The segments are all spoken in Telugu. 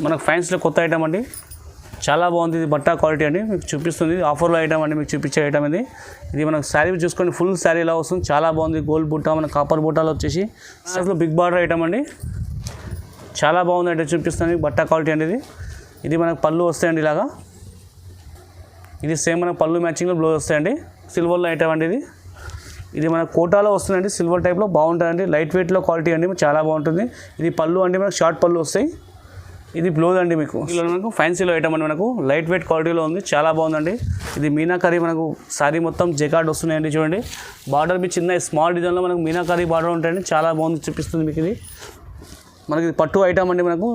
మనకు ఫ్యాన్స్లో కొత్త ఐటమ్ అండి, చాలా బాగుంది. ఇది బట్టా క్వాలిటీ అండి, మీకు చూపిస్తుంది. ఆఫర్లో ఐటమ్ అండి, మీకు చూపించే ఐటమ్ ఇది మనకు శారీ చూసుకొని ఫుల్ శారీ ఇలా వస్తుంది. చాలా బాగుంది. గోల్డ్ బుట్ట, మన కాపర్ బుట్టాలు వచ్చేసి అసలు బిగ్ బార్డర్ ఐటమ్ అండి, చాలా బాగుంది. అంటే చూపిస్తుంది బట్టా క్వాలిటీ అండి. ఇది మనకు పళ్ళు వస్తాయండి ఇలాగా. ఇది సేమ్ మనకు పళ్ళు మ్యాచింగ్లో బ్లౌజ్ వస్తాయండి. సిల్వర్లో ఐటమ్ అండి ఇది మన కోటాలో వస్తుందండి, సిల్వర్ టైప్లో బాగుంటుందండి. లైట్ వెయిట్లో క్వాలిటీ అండి, చాలా బాగుంటుంది. ఇది పళ్ళు అండి, మనకు షార్ట్ పళ్ళు వస్తాయి. ఇది బ్లౌజ్ అండి. మీకు ఇలా మనకు ఫ్యాన్సీలో ఐటమ్ అండి, మనకు లైట్ వెయిట్ క్వాలిటీలో ఉంది, చాలా బాగుందండి. ఇది మీనాకరీ మనకు సారీ మొత్తం జెకార్డ్ వస్తున్నాయండి. చూడండి బార్డర్ మీ చిన్న స్మాల్ డిజైన్లో మనకు మీనాకరీ బార్డర్ ఉంటాయండి, చాలా బాగుంది. చూపిస్తుంది మీకు ఇది. మనకి పట్టు ఐటమ్ అండి, మనకు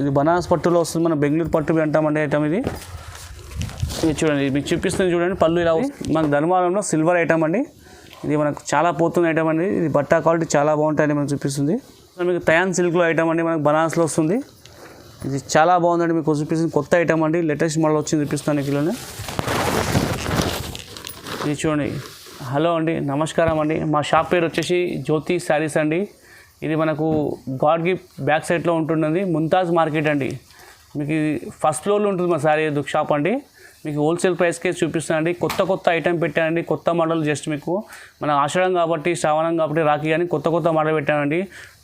ఇది బనారస్ పట్టులో వస్తుంది. మన బెంగళూరు పట్టు అంటామండి ఐటమ్ ఇది చూడండి. మీకు చూపిస్తుంది చూడండి. పళ్ళు ఇలా మనకు ధర్మారంలో సిల్వర్ ఐటమ్ అండి. ఇది మనకు చాలా పోతున్న ఐటమ్ అండి. ఇది బట్టా క్వాలిటీ చాలా బాగుంటాయని మనకు చూపిస్తుంది. మీకు తయాన్ సిల్క్లో ఐటమ్ అండి, మనకు బనారస్లో వస్తుంది. ఇది చాలా బాగుందండి, మీకు చూపిస్తుంది. కొత్త ఐటమ్ అండి, లేటెస్ట్ మోడల్ వచ్చింది, చూపిస్తాను కిలోనే. ఇది చూడండి. హలో అండి, నమస్కారం అండి. మా షాప్ పేరు వచ్చేసి జ్యోతి శారీస్ అండి. ఇది మనకు గాడ్ గిఫ్ట్ బ్యాక్ సైడ్లో ఉంటున్నది, ముంతాజ్ మార్కెట్ అండి. మీకు ఇది ఫస్ట్ ఫ్లోర్లో ఉంటుంది మా శారీ షాప్ అండి. మీకు హోల్సేల్ ప్రైస్కే చూపిస్తానండి. కొత్త ఐటమ్ పెట్టానండి, కొత్త మోడల్. జస్ట్ మీకు మన ఆషాఢం కాబట్టి, శ్రావణం కాబట్టి, రాఖీ కానీ కొత్త మోడల్ పెట్టానండి.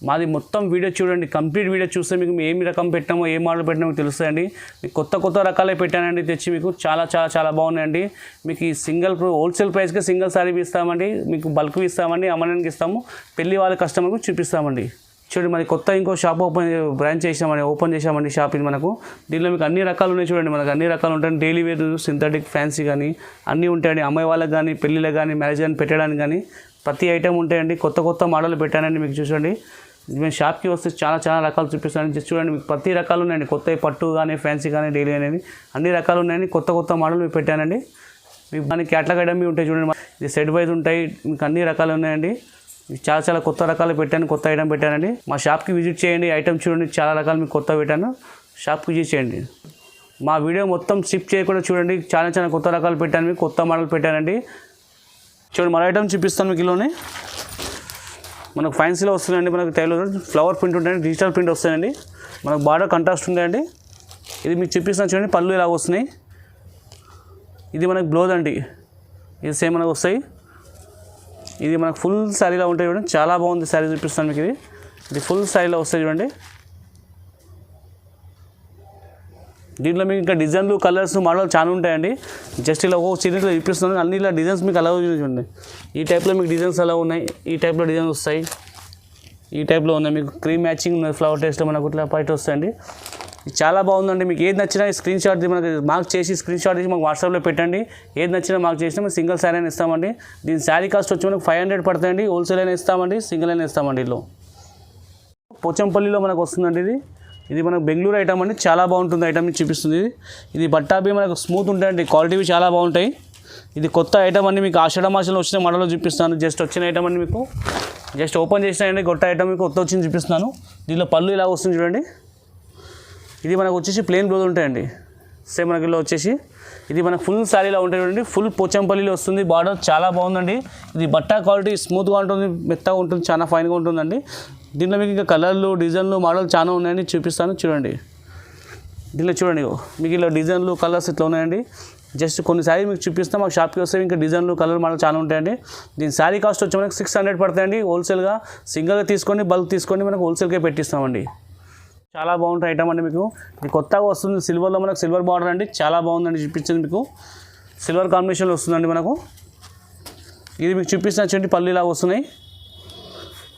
మాది మొత్తం వీడియో చూడండి, కంప్లీట్ వీడియో చూస్తే మీకు ఏమి రకం పెట్టామో, ఏ మోడల్ పెట్టామో తెలుస్తాయండి. మీకు కొత్త రకాలే పెట్టానండి తెచ్చి, మీకు చాలా బాగున్నాయండి. మీకు ఈ సింగిల్ హోల్సేల్ ప్రైస్కే సింగిల్ సారీ ఇస్తామండి, మీకు బల్క్ ఇస్తామండి, అమ్మడానికి ఇస్తాము, పెళ్లి వాళ్ళ కస్టమర్కు చూపిస్తామండి. చూడండి మరి కొత్త ఇంకో షాప్ ఓపెన్ చేసామండి షాప్. ఇది మనకు దీనిలో మీకు అన్ని రకాలు ఉన్నాయి. చూడండి మనకు అన్ని రకాలు ఉంటాయి. డైలీ వేర్, సింథటిక్, ఫ్యాన్సీ కానీ అన్నీ ఉంటాయండి. అమ్మాయి వాళ్ళకి కానీ, పెళ్ళిళ్ళకి కానీ, మ్యారేజ్ కానీ పెట్టడానికి కానీ ప్రతి ఐటమ్ ఉంటాయండి. కొత్త మోడల్ పెట్టానండి. మీకు చూడండి, మేము షాప్కి వస్తే చాలా రకాలు చూపిస్తాను. జస్ట్ చూడండి, మీకు ప్రతి రకాలు ఉన్నాయండి. కొత్త పట్టు కానీ, ఫ్యాన్సీ కానీ, డైలీ అనేది అన్ని రకాలు ఉన్నాయండి. కొత్త మోడల్ మీకు పెట్టానండి. మీకు దానికి క్యాటలాగ్ ఐటమ్ ఉంటాయి. చూడండి, ఇది సెట్ వైజ్ ఉంటాయి. మీకు అన్ని రకాలు ఉన్నాయండి. చాలా కొత్త రకాలు పెట్టాను, కొత్త ఐటమ్ పెట్టానండి. మా షాప్కి విజిట్ చేయండి. ఐటమ్ చూడండి, చాలా రకాలు మీకు కొత్త పెట్టాను. షాప్కి విజిట్ చేయండి. మా వీడియో మొత్తం స్కిప్ చేయకుండా చూడండి. చాలా కొత్త రకాలు పెట్టాను, మీకు కొత్త మోడల్ పెట్టానండి. చూడండి మన ఐటమ్ చూపిస్తాను మీకు. ఇలానే మనకు ఫ్యాన్సీలో వస్తుందండి. మనకు టైలర్ ఫ్లవర్ ప్రింట్ ఉంటాయండి, డిజిటల్ ప్రింట్ వస్తాయండి. మనకు బార్డర్ కంట్రాస్ట్ ఉంటాయండి. ఇది మీకు చూపిస్తాను చూడండి. పళ్ళు ఇలా వస్తున్నాయి. ఇది మనకు బ్లౌజ్ అండి. ఇది సేమ్ మనకు వస్తాయి. ఇది మనకు ఫుల్ శారీలో ఉంటాయి. చూడండి చాలా బాగుంది శారీ, చూపిస్తాను మీకు. ఇది ఫుల్ శారీలో వస్తాయి చూడండి. దీంట్లో మీకు ఇంకా డిజైన్లు, కలర్స్, మోడల్ చాలా ఉంటాయండి. జస్ట్ ఇలా సిరీస్లో చూపిస్తున్నాను. అన్ని ఇలా డిజైన్స్ మీకు అలా చూడండి. ఈ టైప్లో మీకు డిజైన్స్ అలా ఉన్నాయి. ఈ టైప్లో డిజైన్స్ వస్తాయి. ఈ టైప్లో ఉన్నాయి. మీకు క్రీమ్ మ్యాచింగ్ ఫ్లవర్ టేస్ట్లో మనకు ఇట్లా బయట వస్తాయండి. చాలా బాగుందండి. మీకు ఏది నచ్చినా స్క్రీన్ షాట్ మనకి మార్క్ చేసి స్క్రీన్ షాట్ చేసి మాకు వాట్సాప్లో పెట్టండి. ఏది నచ్చినా మార్క్ చేసినా మేము సింగిల్ శారీ అయినా ఇస్తామండి. దీని శారీ కాస్ట్ వచ్చి మనకు 500 పడుతుందండి. హోల్సేల్ అయినా ఇస్తామండి, సింగిల్ అయినా ఇస్తామండి. ఇల్లు పోచంపల్లిలో మనకు వస్తుందండి. ఇది మనకు బెంగళూరు ఐటమ్ అండి, చాలా బాగుంటుంది. ఐటమ్ చూపిస్తుంది. ఇది బట్టాబి మనకు స్మూత్ ఉంటాయండి, క్వాలిటీ చాలా బాగుంటాయి. ఇది కొత్త ఐటమ్ అండి, మీకు ఆషాఢ మాసంలో వచ్చిన మోడల్లో చూపిస్తాను. జస్ట్ వచ్చిన ఐటమ్ అండి, మీకు జస్ట్ ఓపెన్ చేసినాయండి. కొత్త ఐటమ్ మీకు కొత్త వచ్చింది చూపిస్తున్నాను. దీనిలో పళ్ళు ఇలా వస్తుంది చూడండి. ఇది మనకు వచ్చేసి ప్లెయిన్ బ్లౌజ్ ఉంటాయండి. సేమ్ మనకి ఇలా వచ్చేసి ఇది మనకు ఫుల్ శారీలో ఉంటాయి చూడండి. ఫుల్ పోచంపల్లిలో వస్తుంది. బార్డర్ చాలా బాగుందండి. ఇది బట్టా క్వాలిటీ స్మూత్గా ఉంటుంది, మెత్తగా ఉంటుంది, చాలా ఫైన్గా ఉంటుందండి. దీంట్లో మీకు ఇంకా కలర్లు, డిజైన్లు, మోడల్ చాలా ఉన్నాయండి, చూపిస్తాను చూడండి. దీనిలో చూడండి మీకు ఇలా డిజైన్లు, కలర్స్ ఇట్లా ఉన్నాయండి. జస్ట్ కొన్ని శారీ మీకు చూపిస్తాం. మాకు షాప్కి వస్తే ఇంకా డిజైన్లు, కలర్ మోడల్ చాలా ఉంటాయండి. దీని శారీ కాస్ట్ వచ్చి మనకు 600 పడతాయండి. హోల్సేల్గా సింగిల్గా తీసుకొని బల్క్ తీసుకొని మనకు హోల్సేల్కే పెట్టిస్తామండి. చాలా బాగుంటుంది ఐటమ్ అండి. మీకు ఇది కొత్తగా వస్తుంది. సిల్వర్లో మనకు సిల్వర్ బార్డర్ అండి, చాలా బాగుందండి. చూపించింది మీకు సిల్వర్ కాంబినేషన్లో వస్తుందండి మనకు. ఇది మీకు చూపిస్తున్న చూడండి, పళ్ళు ఇలా వస్తున్నాయి.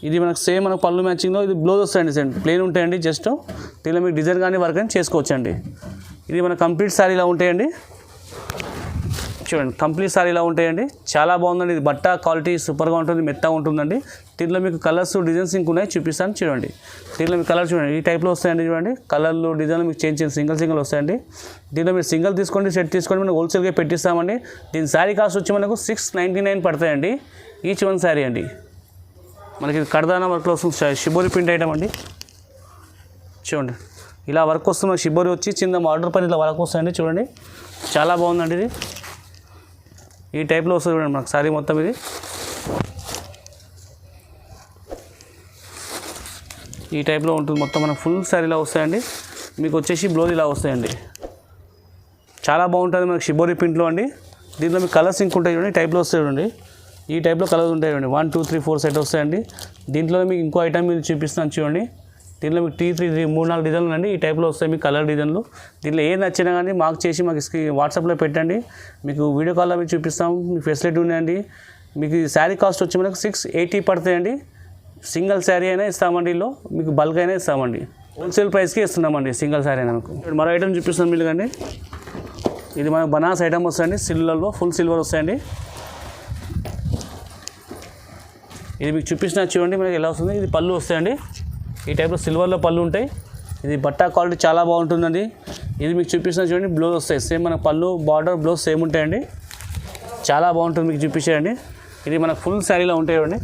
ఇది మనకు సేమ్ మనకు పళ్ళు మ్యాచింగ్లో ఇది బ్లౌజ్ వస్తాయండి. సేమ్ ప్లెయిన్ ఉంటాయండి. జస్ట్ దీనిలో మీకు డిజైన్ కానీ వర్క్ కానీ చేసుకోవచ్చండి. ఇది మన కంప్లీట్ శారీ ఇలా ఉంటాయండి. చూడండి కంప్లీట్ శారీ ఇలా ఉంటాయండి, చాలా బాగుందండి. ఇది బట్ట క్వాలిటీ సూపర్గా ఉంటుంది, మెత్తగా ఉంటుందండి. దీంట్లో మీకు కలర్స్, డిజైన్స్ ఇంక ఉన్నాయి, చూపిస్తాను చూడండి. దీంట్లో మీకు కలర్ చూడండి, ఈ టైప్లో వస్తాయండి. చూడండి కలర్లు, డిజైన్లు మీకు చేంజ్ సింగిల్ వస్తాయండి. దీంట్లో మీరు సింగిల్ తీసుకోండి, సెట్ తీసుకోండి, మనం హోల్సేల్గా పెట్టిస్తామండి. దీని శారీ కాస్ట్ వచ్చి మనకు 699 పడతాయండి. ఈచ్ వన్ శారీ అండి. మనకి కడదానా వర్క్లో వస్తుంది, షిబోరి ప్రింట్ ఐటమ్ అండి. చూడండి ఇలా వర్క్ వస్తుంది. మనకి షిబోరి వచ్చి చిన్న బార్డర్ పైన ఇలా వర్క్ వస్తాయండి. చూడండి చాలా బాగుందండి. ఇది ఈ టైప్లో వస్తుంది చూడండి మనకు శారీ మొత్తం. ఇది ఈ టైప్లో ఉంటుంది మొత్తం మనకు ఫుల్ శారీ ఇలా వస్తాయండి. మీకు వచ్చేసి బ్లౌజ్ ఇలా వస్తాయండి. చాలా బాగుంటుంది మనకు షిబోరి ప్రింట్లో అండి. దీంట్లో మీకు కలర్స్ ఇంకుంటాయి చూడండి, టైప్లో వస్తాయి చూడండి. ఈ టైప్లో కలర్స్ ఉంటాయి చూడండి. 1 2 3 4 సెట్ వస్తాయండి. దీంట్లో మీకు ఇంకో ఐటమ్ మీరు చూపిస్తాను చూడండి. దీంట్లో మీకు 3 4 డిజైన్లు అండి. ఈ టైప్లో వస్తాయి మీకు కలర్ డిజైన్లు. దీంట్లో ఏది నచ్చినా కానీ మార్క్ చేసి మాకు వాట్సాప్లో పెట్టండి. మీకు వీడియో కాల్లో మీకు చూపిస్తాం. మీకు ఫెసిలిటీ ఉన్నాయండి. మీకు శారీ కాస్ట్ వచ్చి మనకు 680 పడుతాయండి. సింగిల్ శారీ అయినా ఇస్తామండి. ఇందులో మీకు బల్క్ అయినా ఇస్తామండి. హోల్సేల్ ప్రైస్కి ఇస్తున్నామండి సింగిల్ శారీ అయినా. మీకు మరో ఐటమ్ చూపిస్తాం మీరు కానీ. ఇది మనకు బనారస్ ఐటమ్ వస్తాయండి. సిల్వర్లో ఫుల్ సిల్వర్ వస్తాయండి. ఇది మీకు చూపించిన చూడండి మనకి ఎలా వస్తుంది. ఇది పళ్ళు వస్తాయండి. ఈ టైప్లో సిల్వర్లో పళ్ళు ఉంటాయి. ఇది బట్టా క్వాలిటీ చాలా బాగుంటుందండి. ఇది మీకు చూపించిన చూడండి బ్లౌజ్ వస్తాయి. సేమ్ మన పళ్ళు బార్డర్ బ్లౌజ్ సేమ్ ఉంటాయండి. చాలా బాగుంటుంది మీకు చూపించేయండి. ఇది మనకు ఫుల్ శారీలో ఉంటాయి చూడండి.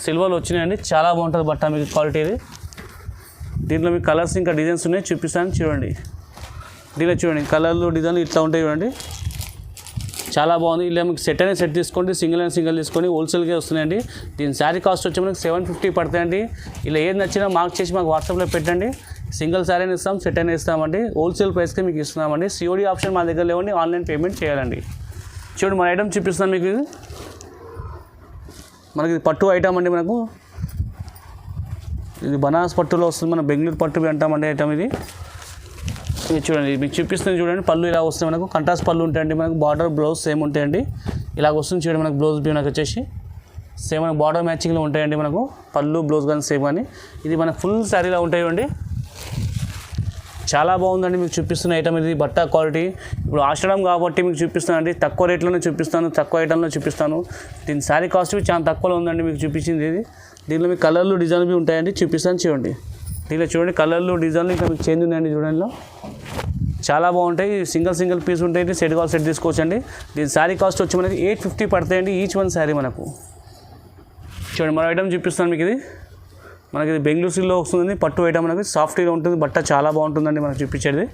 సిల్వర్లో వచ్చినాయండి. చాలా బాగుంటుంది బట్ట మీకు క్వాలిటీ ఇది. దీంట్లో మీకు కలర్స్ ఇంకా డిజైన్స్ ఉన్నాయి చూపిస్తాను చూడండి. దీనిలో చూడండి కలర్లు డిజైన్లు ఇట్లా ఉంటాయి చూడండి. చాలా బాగుంది. ఇలా మీకు సెట్ అయినా సెట్ తీసుకోండి, సింగిల్ అయినా సింగిల్ తీసుకొని హోల్సేల్గా వస్తున్నాయండి. దీని శారీ కాస్ట్ వచ్చి మనకు 750 పడతాయండి. ఇలా ఏది నచ్చినా మార్క్ చేసి మాకు వాట్సాప్లో పెట్టండి. సింగిల్ శారీ అయినా ఇస్తాం, సెట్ అయినా ఇస్తామండి. హోల్సేల్ ప్రైస్కి మీకు ఇస్తున్నామండి. COD ఆప్షన్ మా దగ్గర లేవండి. ఆన్లైన్ పేమెంట్ చేయాలండి. చూడండి మన ఐటమ్ చూపిస్తాను మీకు. ఇది మనకి పట్టు ఐటమ్ అండి. మనకు ఇది బనారస్ పట్టులో వస్తుంది. మన బెంగళూరు పట్టు అంటామండి ఐటమ్ ఇది. ఇది చూడండి మీకు చూపిస్తుంది చూడండి. పళ్ళు ఇలా వస్తాయి మనకు. కంట్రాస్ట్ పళ్ళు ఉంటాయండి. మనకు బార్డర్ బ్లౌజ్ సేమ్ ఉంటాయండి. ఇలాగ వస్తుంది చూడండి మనకు బ్లౌజ్ మనకు వచ్చేసి సేమ్ మనకు బార్డర్ మ్యాచింగ్లో ఉంటాయండి. మనకు పళ్ళు బ్లౌజ్ కానీ సేమ్ కానీ. ఇది మన ఫుల్ శారీలో ఉంటాయండి. చాలా బాగుందండి మీకు చూపిస్తున్న ఐటమ్ ఇది. బట్ట క్వాలిటీ ఇప్పుడు ఆషాఢం కాబట్టి మీకు చూపిస్తాను అండి. తక్కువ రేట్లోనే చూపిస్తాను, తక్కువ ఐటంలో చూపిస్తాను. దీని శారీ కాస్ట్ చాలా తక్కువలో ఉందండి మీకు చూపించింది ఇది. దీనిలో మీకు కలర్లు డిజైన్లు ఉంటాయండి. చూపిస్తాను చూడండి. దీనిలో చూడండి కలర్లు డిజైన్లు ఇంకా మీకు చేంజ్ ఉన్నాయండి చూడండిలో. చాలా బాగుంటాయి. సింగిల్ పీస్ ఉంటాయి. సెట్ కావాలి సెట్ తీసుకోవచ్చండి. దీని శారీ కాస్ట్ వచ్చి మనకి 850 పడతాయండి ఈచ్ వన్ శారీ మనకు. చూడండి మరో ఐటమ్ చూపిస్తాను మీకు. ఇది మనకి ఇది బెంగళూరు సిల్క్లో వస్తుంది. పట్టు ఐటమ్ మనకి సాఫ్ట్గా ఉంటుంది. బట్ట చాలా బాగుంటుందండి మనకు చూపించేది.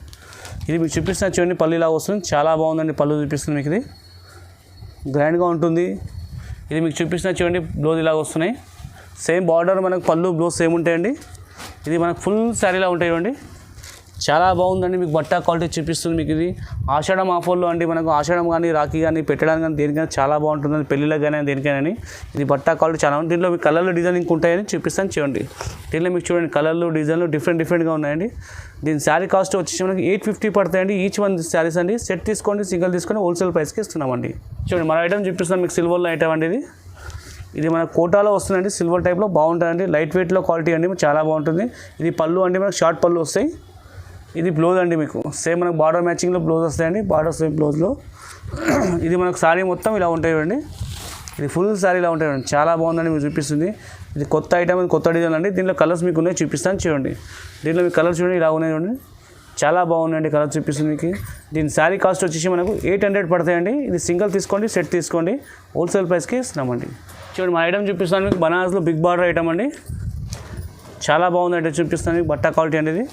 ఇది మీకు చూపిస్తున్న చూడండి పళ్ళు ఇలా వస్తుంది. చాలా బాగుందండి పళ్ళు చూపిస్తుంది మీకు. ఇది గ్రాండ్గా ఉంటుంది. ఇది మీకు చూపిస్తున్న చూడండి బ్లౌజ్ ఇలా వస్తున్నాయి. సేమ్ బార్డర్ మనకు పళ్ళు బ్లౌజ్ సేమ్ ఉంటాయండి. ఇది మనకు ఫుల్ శారీలా ఉంటాయండి. చాలా బాగుందండి మీకు బట్ట క్వాలిటీ చూపిస్తుంది మీకు. ఇది ఆషాఢం ఆఫర్లో అండి. మనకు ఆషాఢం కానీ రాఖీ కానీ పెట్టడానికి కానీ దేనికైనా చాలా బాగుంటుంది. పెళ్ళిళ్ళకి కానీ దేనికైనా ఇది బట్ట క్వాలిటీ చాలా ఉంది. దీంట్లో మీకు కలర్లు డిజైనింగ్ ఉంటాయని చూపిస్తాను చూడండి. దీంట్లో మీకు చూడండి కలర్లు డిజైన్లు డిఫరెంట్గా ఉన్నాయండి. దీని శారీ కాస్ట్ వచ్చేసి మనకి 850 పడతాయండి ఈచ్ వన్ శారీస్ అండి. సెట్ తీసుకోండి, సింగిల్ తీసుకొని హోల్సేల్ ప్రైస్కి ఇస్తున్నామండి. చూడండి మన ఐటమ్ చూపిస్తాను మీకు. సిల్వర్లో ఐటమ్ అండి. ఇది మన కోటాలో వస్తుందండి. సిల్వర్ టైప్లో బాగుంటుందండి. లైట్ వెయిట్లో క్వాలిటీ అండి చాలా బాగుంటుంది. ఇది పళ్ళు అండి మనకు షార్ట్ పళ్ళు వస్తాయి. ఇది బ్లౌజ్ అండి మీకు. సేమ్ మనకు బార్డర్ మ్యాచింగ్లో బ్లౌజ్ వస్తాయండి. బార్డర్ సేమ్ బ్లౌజ్లో. ఇది మనకు శారీ మొత్తం ఇలా ఉంటాయండి. ఇది ఫుల్ శారీ ఇలా ఉంటాయండి. చాలా బాగుందండి మీకు చూపిస్తుంది. ఇది కొత్త ఐటమ్, కొత్త డిజైన్ అండి. దీంట్లో కలర్స్ మీకు ఉన్నాయి చూపిస్తాను చూడండి. దీంట్లో మీకు కలర్స్ చూడండి ఇలా ఉన్నాయి చూడండి. చాలా బాగున్నాయండి కలర్ చూపిస్తుంది మీకు. దీని శారీ కాస్ట్ వచ్చేసి మనకు 800 పడతాయండి. ఇది సింగిల్ తీసుకోండి, సెట్ తీసుకోండి, హోల్సేల్ ప్రైస్కి ఇస్తున్నామండి. చూడండి మా ఐటమ్ చూపిస్తాను మీకు. బనారస్లో బిగ్ బార్డర్ ఐటమ్ అండి. చాలా బాగుంది ఐటమ్ చూపిస్తాను మీకు. బట్ట క్వాలిటీ అనేది.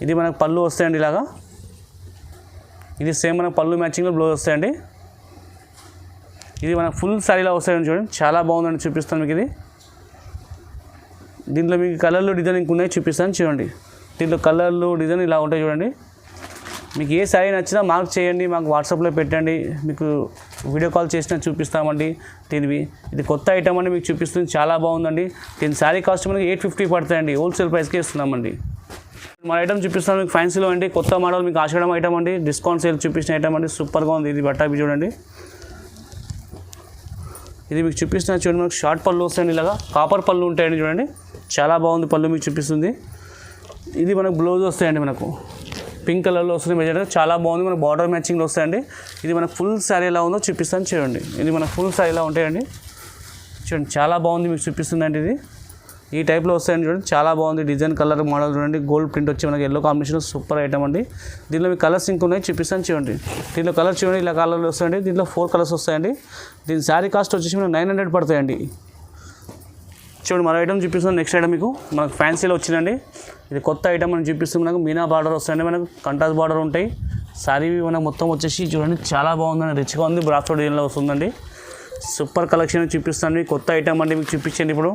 ఇది మనకు పళ్ళు వస్తాయండి ఇలాగా. ఇది సేమ్ మనకు పళ్ళు మ్యాచింగ్లో బ్లౌజ్ వస్తాయండి. ఇది మనకు ఫుల్ శారీలో వస్తాయండి చూడండి. చాలా బాగుందండి చూపిస్తాను మీకు. ఇది దీంట్లో మీకు కలర్లు డిజైనింగ్ ఉన్నాయి చూపిస్తాను చూడండి. దీంట్లో కలర్లు డిజైన్ ఇలా ఉంటాయి చూడండి. మీకు ఏ శారీ నచ్చినా మార్క్ చేయండి, మాకు వాట్సాప్లో పెట్టండి. మీకు వీడియో కాల్ చేసినా చూపిస్తామండి దీనివి. ఇది కొత్త ఐటమ్ అండి మీకు చూపిస్తుంది. చాలా బాగుందండి. దీని శారీ కాస్ట్ మనకి 850 పడతాయండి. హోల్సేల్ ప్రైస్కి ఇస్తున్నామండి. మన ఐటమ్ చూపిస్తాను మీకు. ఫ్యాన్సీలో అండి కొత్త మోడల్ మీకు ఆషాఢం ఐటమ్ అండి. డిస్కౌంట్ సేల్ చూపించిన ఐటమ్ అండి. సూపర్గా ఉంది ఇది బట్ట. చూడండి ఇది మీకు చూపిస్తున్నా చూడండి. మనకు షార్ట్ పళ్ళు వస్తాయండి ఇలాగా. కాపర్ పళ్ళు ఉంటాయండి చూడండి. చాలా బాగుంది పళ్ళు మీకు చూపిస్తుంది. ఇది మనకు బ్లౌజ్ వస్తాయండి. మనకు పింక్ కలర్లో వస్తుంది మెజర్. చాలా బాగుంది. మనకు బార్డర్ మ్యాచింగ్లో వస్తాయండి. ఇది మనకు ఫుల్ శారీ ఎలా ఉందో చూపిస్తాను చూడండి. ఇది మనకు ఫుల్ శారీ ఎలా ఉంటాయండి చూడండి. చాలా బాగుంది మీకు చూపిస్తుందండి. ఇది ఈ టైప్లో వస్తాయండి చూడండి. చాలా బాగుంది. డిజైన్ కలర్ మోడల్ చూడండి. గోల్డ్ ప్రింట్ వచ్చి మనకి ఎల్లో కాంబినేషన్ సూపర్ ఐటమ్ అండి. దీనిలో మీకు కలర్స్ ఇంక ఉన్నాయి చూపిస్తాను చూడండి. దీంట్లో కలర్ చూడండి ఇలా కలర్లు వస్తాయండి. దీంట్లో 4 కలర్స్ వస్తాయండి. దీని శారీ కాస్ట్ వచ్చేసి మనకు 900 పడతాయండి. చూడండి మరో ఐటమ్ చూపిస్తాను. నెక్స్ట్ ఐటమ్ మీకు మనకు ఫ్యాన్సీలో వచ్చిందండి. ఇది కొత్త ఐటమ్ అని చూపిస్తుంది. మనకు మీనా బార్డర్ వస్తాయండి. మనకు కంట్రాస్ట్ బార్డర్ ఉంటాయి. శారీ మనకు మొత్తం వచ్చేసి చూడండి చాలా బాగుందండి. రిచ్గా ఉంది. బ్రాసో డిజైన్లో వస్తుందండి. సూపర్ కలెక్షన్ చూపిస్తాను. కొత్త ఐటమ్ అండి మీకు చూపించండి. ఇప్పుడు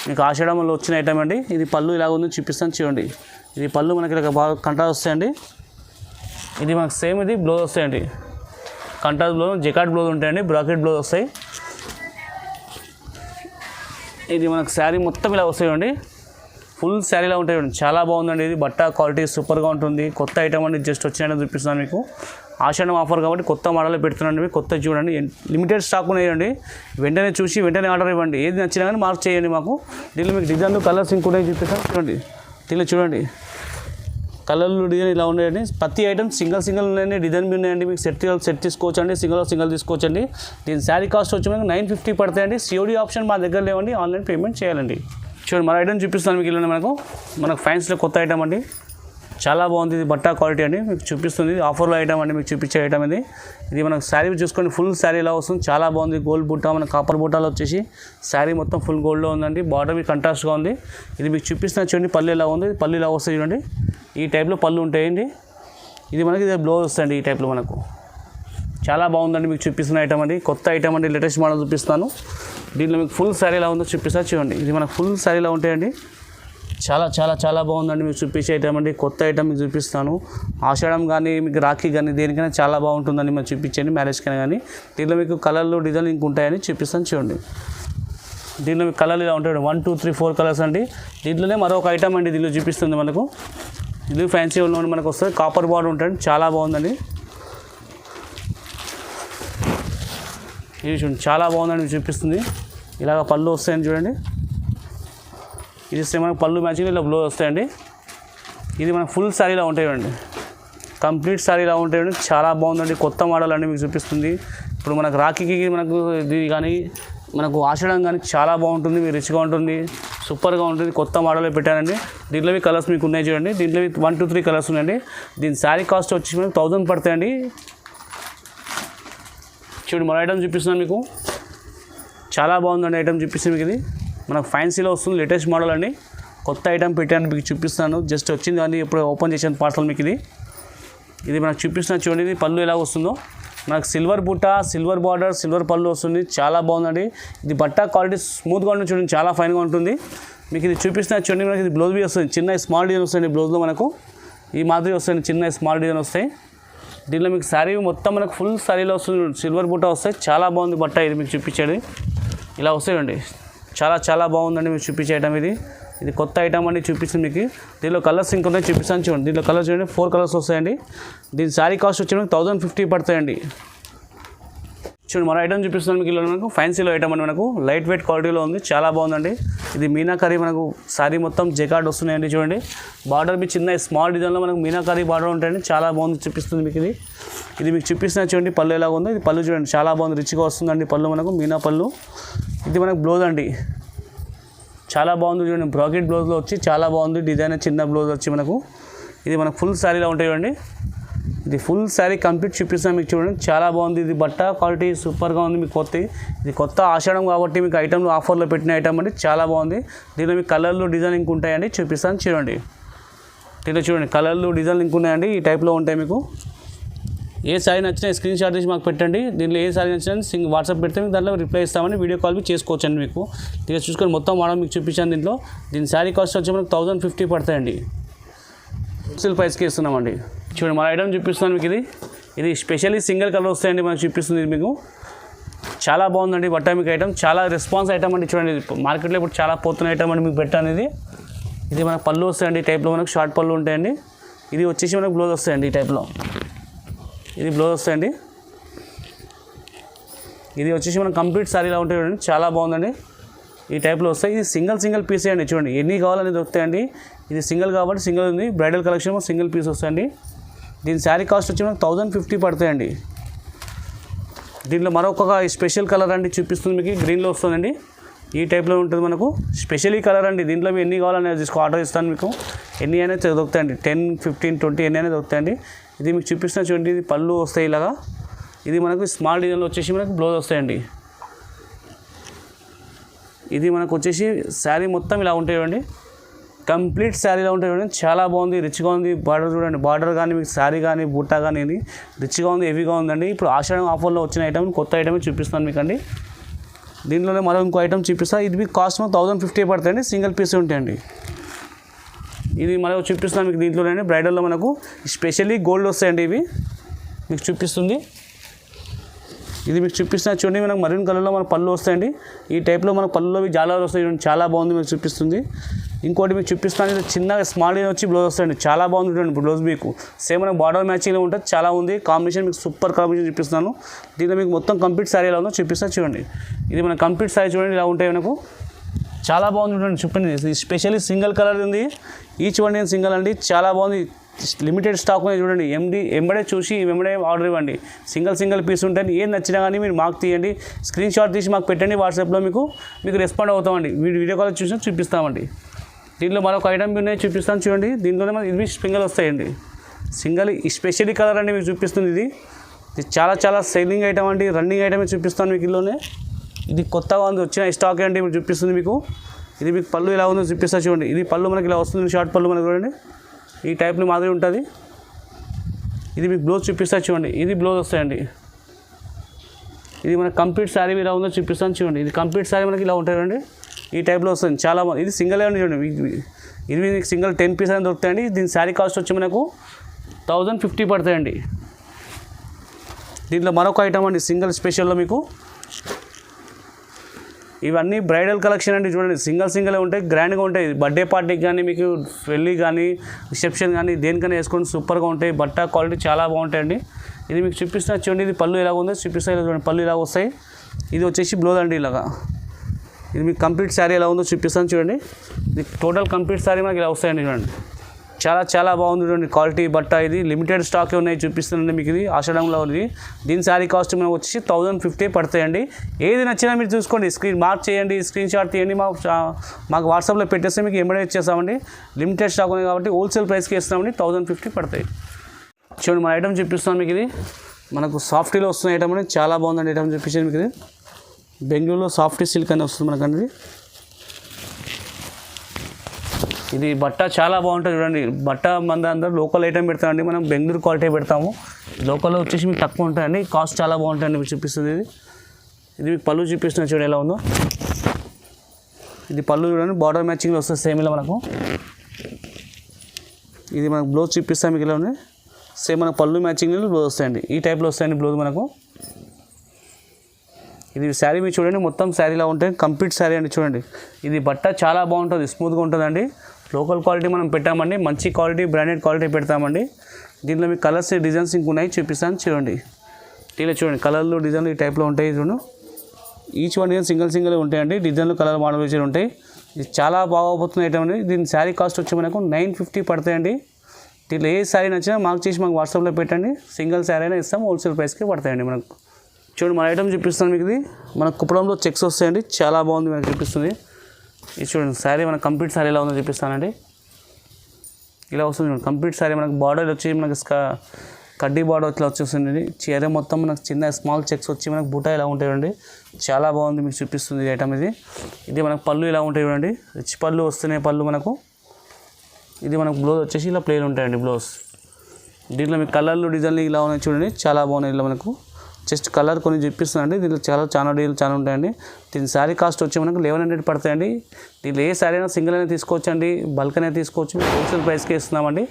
మీకు ఆషాఢంలో వచ్చిన ఐటమ్ అండి. ఇది పళ్ళు ఇలా ఉందో చూపిస్తాను చూడండి. ఇది పళ్ళు మనకి ఇలా బాగా కంట్రాస్ట్ వస్తాయండి. ఇది మనకు సేమ్ ఇది బ్లౌజ్ వస్తాయండి. కంట్రాస్ట్ బ్లౌజ్, జకాట్ బ్లౌజ్ ఉంటాయండి, బ్రాకెట్ బ్లౌజ్ వస్తాయి. ఇది మనకు శారీ మొత్తం ఇలా వస్తాయండి. ఫుల్ శారీలా ఉంటాయండి. చాలా బాగుందండి. ఇది బట్ట క్వాలిటీ సూపర్గా ఉంటుంది. కొత్త ఐటమ్ అండి. జస్ట్ వచ్చినట్టు చూపిస్తున్నాను మీకు. ఆషాఢం ఆఫర్ కాబట్టి కొత్త మోడల్ పెడుతున్నాను మీకు. కొత్త చూడండి, లిమిటెడ్ స్టాక్ ఉన్నాయండి. వెంటనే చూసి వెంటనే ఆర్డర్ ఇవ్వండి. ఏది నచ్చినా కానీ మార్క్ చేయండి మాకు. దీనిలో మీకు డిజైన్లు కలర్స్ ఇంకొక చూపిస్తాను చూడండి. దీనిలో చూడండి కలర్లు డిజైన్ ఇలా ఉన్నాయండి. ప్రతి ఐటమ్ సింగిల్ ఉన్నాయండి. డిజైన్ ఉన్నాయండి. మీకు సెట్ తీసుకోవచ్చు అండి. సింగిల్ తీసుకోవచ్చండి. దీని శారీ కాస్ట్ వచ్చి మనకు 950 పడతాయండి. సిఓడి ఆప్షన్ మా దగ్గర లేవండి. ఆన్లైన్ పేమెంట్ చేయాలండి. చూడండి మన ఐటమ్ చూపిస్తాను మీకు. ఇలా మనకు ఫ్యాన్స్లో కొత్త ఐటమ్ అండి. చాలా బాగుంది. ఇది బట్టా క్వాలిటీ అండి మీకు చూపిస్తుంది. ఆఫర్లో ఐటమ్ అండి మీకు చూపించే ఐటమ్ ఇది. ఇది మనకు శారీ చూసుకొని ఫుల్ శారీ ఇలా వస్తుంది. చాలా బాగుంది. గోల్డ్ బుట్ట, మన కాపర్ బుట్టాలు వచ్చేసి శారీ మొత్తం ఫుల్ గోల్డ్లో ఉందండి. బార్డర్ మీకు కంట్రాస్ట్గా ఉంది. ఇది మీకు చూపిస్తున్న చూడండి. పళ్ళు ఇలా ఉంది. పళ్ళు ఇలా వస్తాయి చూడండి. ఈ టైప్లో పళ్ళు ఉంటాయండి. ఇది మనకి ఇది బ్లౌజ్ వస్తుంది. ఈ టైప్లో మనకు చాలా బాగుందండి. మీకు చూపిస్తున్న ఐటమ్ అండి. కొత్త ఐటమ్ అండి. లేటెస్ట్ మోడల్ చూపిస్తాను. దీంట్లో మీకు ఫుల్ శారీ ఎలా ఉందో చూపిస్తా చూడండి. ఇది మనకు ఫుల్ శారీలా ఉంటాయండి. చాలా బాగుందండి. మీకు చూపించే ఐటమ్ అండి. కొత్త ఐటమ్ మీకు చూపిస్తాను. ఆషాఢం కానీ మీకు రాఖీ కానీ దేనికైనా చాలా బాగుంటుందండి. మీరు చూపించండి. మ్యారేజ్కైనా కానీ. దీంట్లో మీకు కలర్లు డిజైన్ ఇంక ఉంటాయని చూపిస్తాను చూడండి. దీంట్లో మీకు కలర్లు ఇలా ఉంటాయి. 1 2 3 4 కలర్స్ అండి. దీంట్లోనే మరొక ఐటమ్ అండి. దీంట్లో చూపిస్తుంది మనకు. ఇది ఫ్యాన్సీ ఉన్న మనకు వస్తుంది. కాపర్ బార్డర్ ఉంటుంది. చాలా బాగుందండి. ఇది చూడండి చాలా బాగుందండి. మీకు చూపిస్తుంది. ఇలాగ పళ్ళు వస్తాయని చూడండి. ఇది మనకు పళ్ళు మ్యాచింగ్ ఇలా బ్లౌజ్ వస్తాయండి. ఇది మనకు ఫుల్ శారీలా ఉంటాయండి. కంప్లీట్ శారీలా ఉంటాయండి. చాలా బాగుందండి. కొత్త మోడల్ అండి మీకు చూపిస్తుంది. ఇప్పుడు మనకు రాఖీకి మనకు ఇది కానీ మనకు ఆషాఢం కానీ చాలా బాగుంటుంది. మీరు రిచ్గా ఉంటుంది. సూపర్గా ఉంటుంది. కొత్త మోడల్ పెట్టానండి. దీంట్లో కలర్స్ మీకు ఉన్నాయి చూడండి. దీంట్లో 1 2 3 కలర్స్ ఉన్నాయండి. దీని శారీ కాస్ట్ వచ్చి మనకు 1000 పడతాయండి. చూడండి మన ఐటమ్ చూపిస్తున్నాను మీకు. చాలా బాగుందండి ఐటమ్ చూపిస్తుంది మీకు. ఇది మనకు ఫ్యాన్సీలో వస్తుంది. లేటెస్ట్ మోడల్ అండి. కొత్త ఐటమ్ పెట్టాను మీకు చూపిస్తాను. జస్ట్ వచ్చింది కానీ ఇప్పుడు ఓపెన్ చేసాను పార్సల్ మీకు. ఇది మనకు చూపిస్తున్నా చూడండి. ఇది పళ్ళు ఎలా వస్తుందో మనకు సిల్వర్ బుట్ట, సిల్వర్ బార్డర్, సిల్వర్ పళ్ళు వస్తుంది. చాలా బాగుందండి. ఇది బట్ట క్వాలిటీ స్మూత్గా ఉంటుంది చూడండి. చాలా ఫైన్గా ఉంటుంది. మీకు ఇది చూపిస్తున్నా చూడండి. మనకి ఇది బ్లౌజ్ వస్తుంది. చిన్న స్మాల్ డిజైన్ వస్తుంది బ్లౌజ్లో మనకు. ఈ మాదిరి వస్తుంది. చిన్న స్మాల్ డిజైన్ వస్తాయి. దీంట్లో మీకు శారీ మొత్తం మనకు ఫుల్ శారీలో వస్తుంది. సిల్వర్ బుట్ట వస్తాయి. చాలా బాగుంది బట్ట. ఇది మీకు చూపించేది ఇలా వస్తాయండి. చాలా బాగుందండి. మీకు చూపించే ఐటమ్ ఇది. ఇది కొత్త ఐటమ్ అండి చూపిస్తుంది మీకు. దీనిలో కలర్స్ ఇంకొన్నాయి చూపిస్తాను చూడండి. దీంట్లో కలర్స్ చూడండి. 4 కలర్స్ వస్తాయండి. దీని శారీ కాస్ట్ వచ్చి మనకు 1050 పడతాయండి. చూడండి మన ఐటమ్ చూపిస్తున్నాను మీకు. ఇలా మనకు ఫ్యాన్సీలో ఐటమ్ అండి. మనకు లైట్ వెయిట్ క్వాలిటీలో ఉంది. చాలా బాగుందండి. ఇది మీనాకరీ మనకు శారీ మొత్తం జకార్డ్ వస్తున్నాయండి చూడండి. బార్డర్ మీ చిన్న స్మాల్ డిజైన్లో మనకు మీనాకరీ బార్డర్ ఉంటాయండి. చాలా బాగుంది చూపిస్తుంది మీకు. ఇది మీకు చూపిస్తున్నా చూడండి. పళ్ళు ఎలా ఉందో. ఇది పళ్ళు చూడండి. చాలా బాగుంది. రిచ్గా వస్తుందండి పళ్ళు మనకు. మీనా పళ్ళు. ఇది మనకు బ్లౌజ్ అండి. చాలా బాగుంది చూడండి. బ్రాకెట్ బ్లౌజ్లో వచ్చి చాలా బాగుంది. డిజైన్ చిన్న బ్లౌజ్ వచ్చి మనకు. ఇది మనకు ఫుల్ శారీలో ఉంటాయి చూడండి. ఇది ఫుల్ శారీ కంప్లీట్ చూపిస్తాను మీకు చూడండి. చాలా బాగుంది. ఇది బట్ట క్వాలిటీ సూపర్గా ఉంది. మీకు ఇది కొత్త ఆషాఢం కాబట్టి మీకు ఐటమ్లు ఆఫర్లో పెట్టిన ఐటమ్ అండి. చాలా బాగుంది. దీనిలో మీకు కలర్లు డిజైన్ ఇంక ఉంటాయండి. చూపిస్తాను చూడండి. దీంట్లో చూడండి కలర్లు డిజైన్ ఇంక ఉన్నాయండి. ఈ టైప్లో ఉంటాయి మీకు. ఏ శారీ నచ్చినా స్క్రీన్ షాట్ తీసి మాకు పెట్టండి. దీంట్లో ఏ శారీ నచ్చినా వాట్సాప్ పెడితే మీకు దాంట్లో రిప్లై ఇస్తామని వీడియో కాల్ చేసుకోవచ్చండి మీకు. ఇక చూసుకొని మొత్తం మోడల్ మీకు చూపించాను. దీని శారీ కాస్ట్ వచ్చి మనకు 1050 పడతాయండి. హోల్సేల్ ప్రైస్కి ఇస్తున్నామండి. చూడండి మన ఐటమ్ చూపిస్తున్నాను మీకు. ఇది స్పెషల్లీ సింగిల్ కలర్ వస్తాయండి. మనకు చూపిస్తుంది మీకు. చాలా బాగుందండి బట్ట మీకు ఐటమ్. చాలా రెస్పాన్స్ ఐటమ్ అండి. చూడండి మార్కెట్లో ఇప్పుడు చాలా పోతున్న ఐటమ్ అండి మీకు పెట్టాను. ఇది మనకు పళ్ళు వస్తాయండి. ఈ టైప్లో మనకు షార్ట్ పళ్ళు ఉంటాయండి. ఇది వచ్చేసి మనకు బ్లౌజ్ వస్తాయండి. ఈ టైప్లో ఇది బ్లౌజ్ వస్తాయండి. ఇది వచ్చేసి మనకు కంప్లీట్ శారీలా ఉంటాయి చూడండి. చాలా బాగుందండి. ఈ టైప్లో వస్తాయి. ఇది సింగిల్ పీసే అండి. చూడండి ఎన్ని కావాలని దొరుకుతాయండి. ఇది సింగిల్ కాబట్టి సింగిల్ ఉంది. బ్రైడల్ కలెక్షన్ సింగిల్ పీస్ వస్తాయండి. దీని శారీ కాస్ట్ వచ్చి మనకు 1050 పడతాయండి. దీంట్లో మరొక స్పెషల్ కలర్ అండి చూపిస్తుంది మీకు. గ్రీన్లో వస్తుందండి. ఈ టైప్లో ఉంటుంది మనకు. స్పెషల్ ఈ కలర్ అండి. దీంట్లో మీరు ఎన్ని కావాలని ఆర్డర్ ఇస్తాను మీకు. ఎన్ని అయినా దొరుకుతాయండి. 10 15 20 ఎన్ని అయినా దొరుకుతాయండి. ఇది మీకు చూపిస్తున్న చూడండి. ఇది పళ్ళు వస్తాయి ఇలాగా. ఇది మనకు స్మాల్ డిజైన్లో వచ్చేసి మనకు బ్లౌజ్ వస్తాయండి. ఇది మనకు వచ్చేసి శారీ మొత్తం ఇలా ఉంటాయి చూడండి. కంప్లీట్ శారీలో ఉంటాయి చూడండి. చాలా బాగుంది. రిచ్గా ఉంది. బార్డర్ చూడండి. బార్డర్ కానీ మీకు శారీ కానీ బుట్ట కానీ ఇది రిచ్గా ఉంది. హెవీగా ఉందండి. ఇప్పుడు ఆషాఢం ఆఫర్లో వచ్చిన ఐటమ్ కొత్త ఐటమ్ చూపిస్తాను మీకు అండి. దీంట్లోనే మరో ఇంకో ఐటమ్ చూపిస్తా. ఇది మీకు కాస్ట్ మనకు 1050 పడుతుంది, సింగిల్ పీస్ ఉంటాయండి. ఇది మనకు చూపిస్తాను మీకు. దీంట్లోనే బ్రైడల్లో మనకు స్పెషల్లీ గోల్డ్ వస్తాయండి. ఇవి మీకు చూపిస్తుంది. ఇది మీకు చూపిస్తున్నా చూడండి. మనకు మరూన్ కలర్లో మన పళ్ళు వస్తాయండి. ఈ టైప్లో మన పళ్ళులో జాలాలు వస్తాయి చూడండి, చాలా బాగుంది మీకు చూపిస్తుంది. ఇంకోటి మీకు చూపిస్తాను, ఇది చిన్నగా స్మాల్ డిజైన్ వచ్చి బ్లౌజ్ వస్తాయండి, చాలా బాగుంది చూడండి బ్లౌజ్. మీకు సేమ్ మనకు బార్డర్ మ్యాచింగ్లో ఉంటుంది, చాలా ఉంది కాంబినేషన్. మీకు సూపర్ కాంబినేషన్ చూపిస్తాను. దీంట్లో మీకు మొత్తం కంప్లీట్ శారీ ఎలా ఉందో చూపిస్తాను చూడండి. ఇది మన కంప్లీట్ శారీ చూడండి ఇలా ఉంటాయి మనకు, చాలా బాగుంది చూడండి. చూడండి స్పెషల్లీ సింగిల్ కలర్ ఉంది, ఈచ్ వన్ నేను సింగిల్ అండి, చాలా బాగుంది. లిమిటెడ్ స్టాక్ ఉంది చూడండి. వెంబడే చూసి వెంబడే ఆర్డర్ ఇవ్వండి. సింగిల్ పీస్ ఉంటాయి. ఏం నచ్చినా కానీ మీరు మాకు తీయండి, స్క్రీన్ షాట్ తీసి మాకు పెట్టండి వాట్సాప్లో. మీకు రెస్పాండ్ అవుతామండి. వీడియో కాల్ చూసి చూపిస్తామండి. దీంట్లో మరొక ఐటమ్ ఉన్నాయి చూపిస్తాను చూడండి. దీంట్లోనే మనకి ఇవి సింగిల్ వస్తాయండి. సింగిల్ స్పెషల్లీ కలర్ అండి మీకు చూపిస్తుంది. ఇది చాలా సేలింగ్ ఐటమ్ అండి, రన్నింగ్ ఐటమే చూపిస్తాను మీకు. ఇందులోనే ఇది కొత్తగా ఉంది, వచ్చిన స్టాక్ అండి మీకు చూపిస్తుంది మీకు. ఇది మీకు పళ్ళు ఇలా ఉందో చూపిస్తా చూడండి. ఇది పళ్ళు మనకి ఇలా వస్తుంది, షార్ట్ పళ్ళు మనకు చూడండి ఈ టైప్లో మాదిరి ఉంటుంది. ఇది మీకు బ్లౌజ్ చూపిస్తా చూడండి. ఇది బ్లౌజ్ వస్తాయండి. ఇది మన కంప్లీట్ శారీ ఇలా ఉందో చూపిస్తాను చూడండి. ఇది కంప్లీట్ శారీ మనకి ఇలా ఉంటాయండి, ఈ టైప్లో వస్తుంది, చాలా బాగుంది. ఇది సింగిల్ అండి చూడండి. ఇది మీకు సింగిల్ 10 పీస్ అని దొరుకుతాయండి. దీని శారీ కాస్ట్ వచ్చి మనకు 1050 పడతాయండి. దీంట్లో మరొక ఐటమ్ అండి సింగిల్ స్పెషల్లో మీకు. ఇవన్నీ బ్రైడల్ కలెక్షన్ అండి చూడండి. సింగిల్ ఉంటాయి, గ్రాండ్గా ఉంటాయి. బర్త్డే పార్టీకి కానీ మీకు పెళ్ళి కానీ రిసెప్షన్ కానీ దేనికైనా వేసుకొని సూపర్గా ఉంటాయి. బట్ట క్వాలిటీ చాలా బాగుంటాయండి. ఇది మీకు చూపిస్తున్నా చూడండి. ఇది పళ్ళు ఎలా ఉందో చూపిస్తా చూడండి. పళ్ళు ఇలా వస్తాయి. ఇది వచ్చేసి బ్లౌజ్ అండి ఇలాగా. ఇది మీకు కంప్లీట్ శారీ ఎలా ఉందో చూపిస్తాను చూడండి. ఇది టోటల్ కంప్లీట్ శారీ మనకి ఇలా వస్తాయండి చూడండి. చాలా బాగుంది చూడండి క్వాలిటీ బట్ట. ఇది లిమిటెడ్ స్టాక్ ఉన్నాయి చూపిస్తుందండి మీకు. ఇది ఆషాఢంలో ఉంది. దీని శారీ కాస్ట్ మనకు వచ్చి 1050 పడతాయండి. ఏది నచ్చినా మీరు చూసుకోండి, స్క్రీన్ మార్క్ చేయండి, స్క్రీన్ షాట్ తీయండి, మాకు వాట్సాప్లో పెట్టేస్తే మీకు ఎంబడే ఇచ్చేస్తామండి. లిమిటెడ్ స్టాక్ ఉంది కాబట్టి హోల్సేల్ ప్రైస్కి ఇస్తామండి. 1050 పడతాయి. చూడండి మన ఐటమ్ చూపిస్తాను మీకు. ఇది మనకు సాఫ్టీలో వస్తున్న ఐటమ్ అనేది చాలా బాగుందండి. ఐటమ్ చూపించాను మీకు. ఇది బెంగళూరులో సాఫ్టీ సిల్క్ అని వస్తుంది మనకండి. ఇది బట్ట చాలా బాగుంటుంది చూడండి. బట్ట మన అందరూ లోకల్ ఐటమ్ పెడతామండి, మనం బెంగళూరు క్వాలిటీ పెడతాము. లోకల్లో వచ్చేసి మీకు తక్కువ ఉంటాయండి, కాస్ట్ చాలా బాగుంటాయండి మీకు చూపిస్తుంది. ఇది మీకు పళ్ళు చూపిస్తున్నా చూడండి ఎలా ఉందో. ఇది పళ్ళు చూడండి, బార్డర్ మ్యాచింగ్లో వస్తుంది సేమ్ ఇలా మనకు. ఇది మనకు బ్లౌజ్ చూపిస్తాం మీకు ఇలా ఉంది. సేమ్ మనకు పళ్ళు మ్యాచింగ్లో బ్లౌజ్ వస్తాయండి, ఈ టైప్లో వస్తాయండి బ్లౌజ్ మనకు. ఇది శారీ మీరు చూడండి, మొత్తం శారీలా ఉంటాయి, కంప్లీట్ శారీ అండి చూడండి. ఇది బట్ట చాలా బాగుంటుంది, స్మూత్గా ఉంటుందండి. లోకల్ క్వాలిటీ మనం పెట్టామండి, మంచి క్వాలిటీ బ్రాండెడ్ క్వాలిటీ పెడతామండి. దీంట్లో మీకు కలర్స్ డిజైన్స్ ఇంకున్నాయి చూపిస్తాను చూడండి. ఇలా చూడండి కలర్లు డిజైన్లు ఈ టైప్లో ఉంటాయి చూడండి. ఈచ్ వన్ డిజైన్ సింగిల్ ఉంటాయండి. డిజైన్లు కలర్ మోడల్ ఉంటాయి. ఇది చాలా బాగోపోతుంది ఐటమ్ అండి. దీని శారీ కాస్ట్ వచ్చి మనకు 950 పడతాయండి. దీంట్లో ఏ శారీ నచ్చినా మార్క్ చేసి మాకు వాట్సాప్లో పెట్టండి, సింగిల్ శారీ అయినా ఇస్తాం, హోల్సేల్ ప్రైస్కి పడతాయండి మనకు. చూడండి మన ఐటమ్ చూపిస్తాను మీకు. ఇది మన కుప్పడంలో చెక్స్ వస్తాయండి, చాలా బాగుంది మనకు చూపిస్తుంది. ఇది చూడండి శారీ మన కంప్లీట్ శారీ ఎలా ఉందో చూపిస్తానండి. ఇలా వస్తుంది చూడండి కంప్లీట్ శారీ. మనకు బార్డర్ వచ్చి మనకు కడ్డీ బార్డర్ ఇట్లా వచ్చేస్తుంది. చీర మొత్తం మనకు చిన్న స్మాల్ చెక్స్ వచ్చి మనకు బుట్ట ఇలా ఉంటాయి చూడండి, చాలా బాగుంది మీకు చూపిస్తుంది ఈ ఐటమ్. ఇది మనకు పళ్ళు ఇలా ఉంటాయి చూడండి, రిచ్ పళ్ళు వస్తున్నాయి పళ్ళు మనకు. ఇది మనకు బ్లౌజ్ వచ్చేసి ఇలా ప్లెయిన్ ఉంటాయండి బ్లౌజ్. దీంట్లో మీకు కలర్లు డిజైన్లు ఇలా ఉన్నాయి చూడండి, చాలా బాగున్నాయి. ఇలా మనకు జస్ట్ కలర్ కొన్ని చూపిస్తున్నాండి. దీంట్లో చాలా డీలు చాలా ఉంటాయండి. దీని శారీ కాస్ట్ వచ్చి మనకు 1100 పడతాయండి. దీంట్లో ఏ శారీ అయినా సింగిల్ అయినా తీసుకోవచ్చండి, బల్క్ అయినా తీసుకోవచ్చు. హోల్సేల్ ప్రైస్కి ఇస్తున్నామండి.